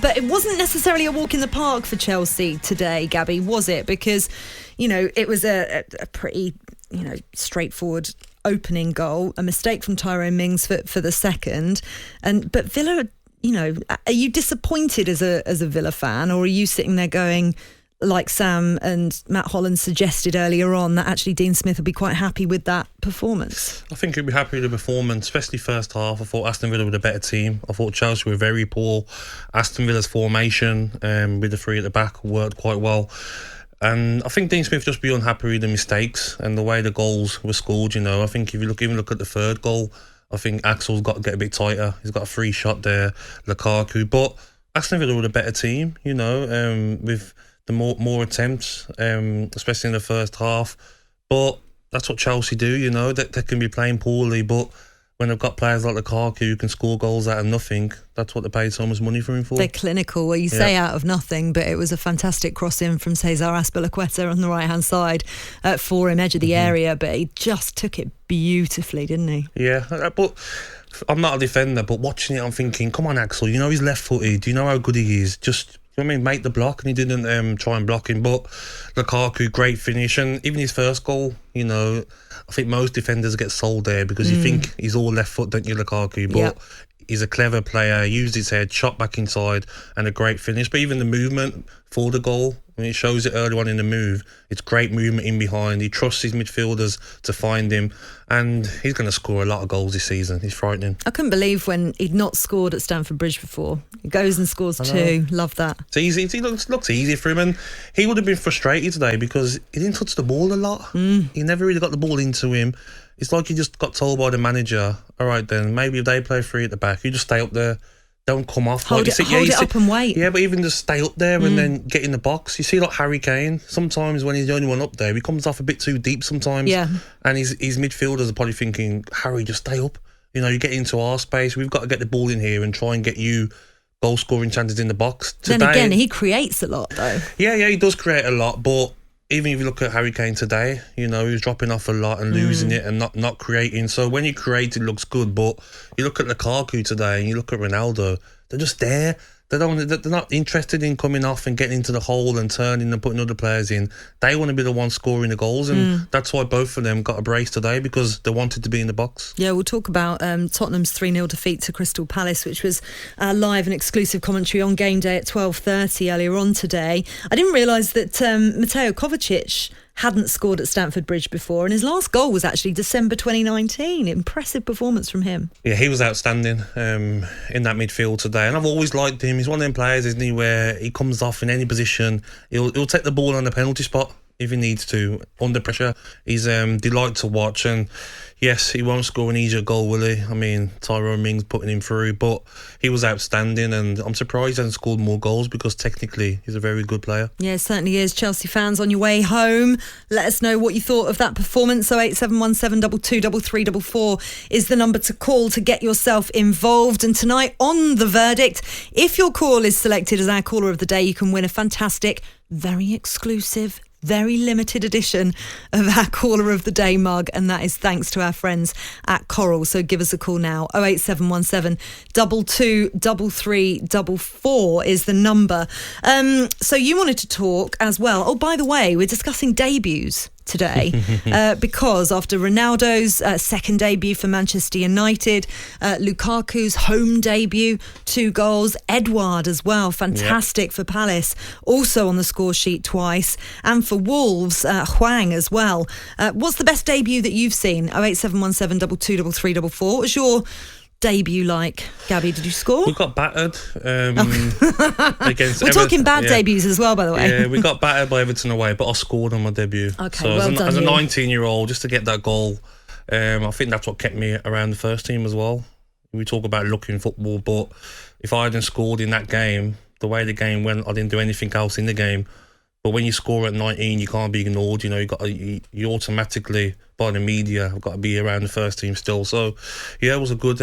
But it wasn't necessarily a walk in the park for Chelsea today, Gabby, was it? Because, it was a pretty, straightforward opening goal, a mistake from Tyrone Mings for the second. But Villa, are you disappointed as a Villa fan, or are you sitting there going, like Sam and Matt Holland suggested earlier on, that actually Dean Smith will be quite happy with that performance? I think he'll be happy with the performance, especially first half. I thought Aston Villa were the better team. I thought Chelsea were very poor. Aston Villa's formation with the three at the back worked quite well. And I think Dean Smith just be unhappy with the mistakes and the way the goals were scored. I think if you even look at the third goal, I think Axel's got to get a bit tighter. He's got a free shot there, Lukaku. But Aston Villa were the better team, with the more attempts, especially in the first half. But that's what Chelsea do, they can be playing poorly, but when they've got players like Lukaku who can score goals out of nothing, that's what they paid so much money for him for. They're clinical, well, you say out of nothing, but it was a fantastic cross-in from Cesar Azpilicueta on the right-hand side for him, edge of the area, but he just took it beautifully, didn't he? Yeah, but I'm not a defender, but watching it, I'm thinking, come on, Axel, he's left-footed, do you know how good he is? Just... make the block, and he didn't try and block him. But Lukaku, great finish, and even his first goal, I think most defenders get sold there because you think he's all left foot, don't you, Lukaku? But he's a clever player, used his head, shot back inside, and a great finish. But even the movement for the goal, it shows it early on in the move. It's great movement in behind. He trusts his midfielders to find him, and he's going to score a lot of goals this season. He's frightening. I couldn't believe when he'd not scored at Stamford Bridge before. He goes and scores two. Love that. It's easy. It looks easy for him, and he would have been frustrated today because he didn't touch the ball a lot. He never really got the ball into him. It's like he just got told by the manager, all right then, maybe if they play three at the back, you just stay up there. Don't come off. Hold it up and wait. Yeah, but even just stay up there and then get in the box. You see, like Harry Kane, sometimes when he's the only one up there, he comes off a bit too deep sometimes. Yeah. And his midfielders are probably thinking, Harry, just stay up. You get into our space. We've got to get the ball in here and try and get you goal-scoring chances in the box. Then again, he creates a lot, though. Yeah, he does create a lot, but even if you look at Harry Kane today, he was dropping off a lot and losing it and not creating. So when you create, it looks good. But you look at Lukaku today and you look at Ronaldo, they're just there. They're not interested in coming off and getting into the hole and turning and putting other players in. They want to be the ones scoring the goals, and that's why both of them got a brace today, because they wanted to be in the box. Yeah, we'll talk about Tottenham's 3-0 defeat to Crystal Palace, which was live and exclusive commentary on Game Day at 12:30 earlier on today. I didn't realise that Mateo Kovacic hadn't scored at Stamford Bridge before, and his last goal was actually December 2019. Impressive performance from him. Yeah, he was outstanding in that midfield today, and I've always liked him. He's one of them players, isn't he, where he comes off in any position. He'll take the ball on the penalty spot if he needs to, under pressure. He's delight to watch, and yes, he won't score an easier goal, will he? I mean, Tyrone Mings putting him through, but he was outstanding, and I'm surprised he hasn't scored more goals because technically he's a very good player. Yeah, it certainly is. Chelsea fans, on your way home, let us know what you thought of that performance. 08717 223344 is the number to call to get yourself involved. And tonight on The Verdict, if your call is selected as our caller of the day, you can win a fantastic, very exclusive, very limited edition of our Caller of the Day mug, and that is thanks to our friends at Coral. So give us a call now. 08717 223344 is the number. So you wanted to talk as well. Oh, by the way, we're discussing debuts today because after Ronaldo's second debut for Manchester United, Lukaku's home debut, 2 goals, Edouard as well, fantastic for Palace, also on the score sheet twice, and for Wolves, Hwang as well. What's the best debut that you've seen? 08717 223344. What was your debut like, Gabby? Did you score? We got battered against We're talking bad debuts as well, by the way. Yeah, we got battered by Everton away, but I scored on my debut. Okay, so well done, as a 19-year-old, just to get that goal, I think that's what kept me around the first team as well. We talk about looking football, but if I hadn't scored in that game, the way the game went, I didn't do anything else in the game. But when you score at 19, you can't be ignored. You automatically, by the media, have got to be around the first team still. So, yeah, it was a good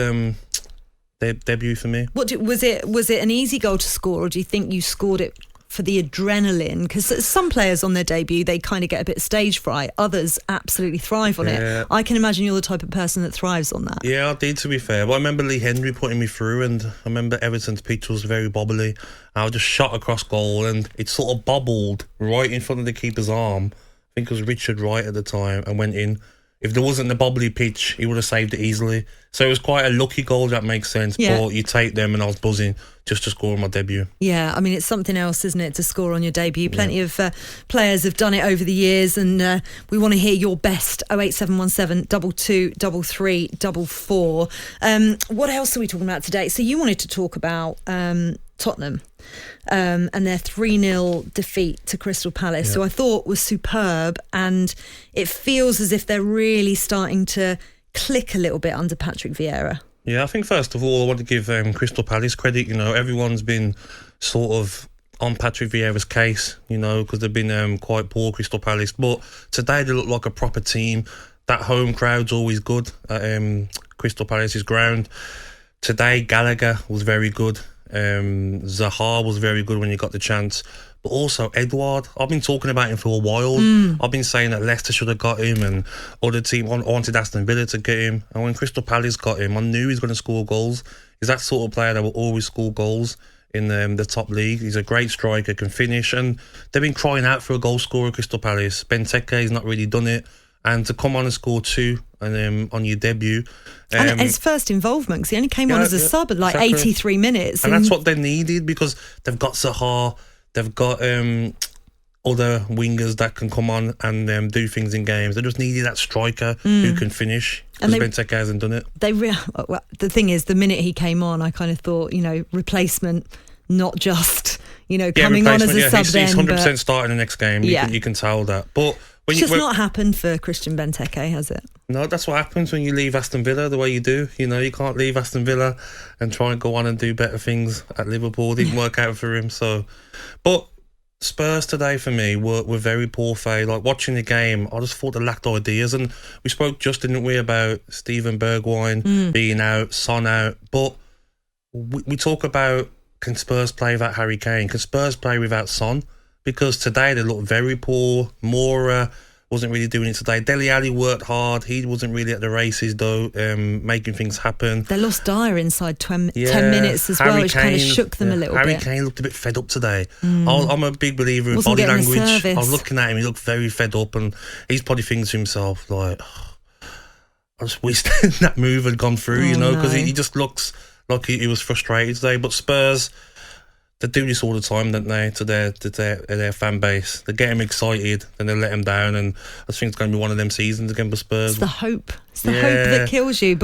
debut for me. Was it an easy goal to score, or do you think you scored it for the adrenaline? Because some players on their debut, they kind of get a bit of stage fright. Others absolutely thrive on it. I can imagine you're the type of person that thrives on that. Yeah, I did, to be fair. But I remember Lee Henry putting me through, and I remember Everton's pitch was very bobbly. I was just shot across goal, and it sort of bobbled right in front of the keeper's arm. I think it was Richard Wright at the time, and went in. If there wasn't the bobbly pitch, he would have saved it easily. So it was quite a lucky goal, that makes sense. Yeah. But you take them, and I was buzzing just to score on my debut. Yeah, I mean, it's something else, isn't it, to score on your debut? Plenty of players have done it over the years, and we want to hear your best. 08717 22 33 44. What else are we talking about today? So you wanted to talk about Tottenham and their 3-0 defeat to Crystal Palace, who I thought was superb, and it feels as if they're really starting to click a little bit under Patrick Vieira. Yeah, I think first of all, I want to give Crystal Palace credit. You know, everyone's been sort of on Patrick Vieira's case, you know, because they've been quite poor, Crystal Palace. But today they look like a proper team. That home crowd's always good at Crystal Palace's ground. Today, Gallagher was very good. Zaha was very good when he got the chance. But also Edouard, I've been talking about him for a while. I've been saying that Leicester should have got him, and other team wanted Aston Villa to get him. And when Crystal Palace got him, I knew he was going to score goals. He's that sort of player that will always score goals in the top league. He's a great striker, can finish, and they've been crying out for a goal scorer, Crystal Palace. Benteke has not really done it, and to come on and score 2 and on your debut. And his first involvement, because he only came on as a sub at like exactly. 83 minutes. And that's what they needed, because they've got Zaha, they've got other wingers that can come on and do things in games. They just needed that striker who can finish, because Benteke hasn't done it. Well, the thing is, the minute he came on, I kind of thought, you know, replacement, not just, you know, coming on as a sub. He's 100% starting the next game. You can tell that. But it's just not happened for Christian Benteke, has it? No, that's what happens when you leave Aston Villa the way you do. You know, you can't leave Aston Villa and try and go on and do better things at Liverpool. It didn't work out for him. So, but Spurs today for me were very poor fade. Like watching the game, I just thought they lacked ideas. And we spoke just, didn't we, about Steven Bergwijn being out, Son out. But we talk about, can Spurs play without Harry Kane? Can Spurs play without Son? Because today they looked very poor. Moura wasn't really doing it today. Dele Alli worked hard. He wasn't really at the races though, making things happen. They lost Dyer inside 10 minutes as well, which kind of shook them a little bit. Harry Kane looked a bit fed up today. I'm a big believer in body language. I was looking at him, he looked very fed up, and he's probably thinking to himself, like, I just wish that move had gone through, you know, because he just looks like he was frustrated today. But Spurs, they do this all the time, don't they, to their fan base. They get him excited, then they let him down, and I think it's going to be one of them seasons again for Spurs. It's the hope. It's the hope that kills you.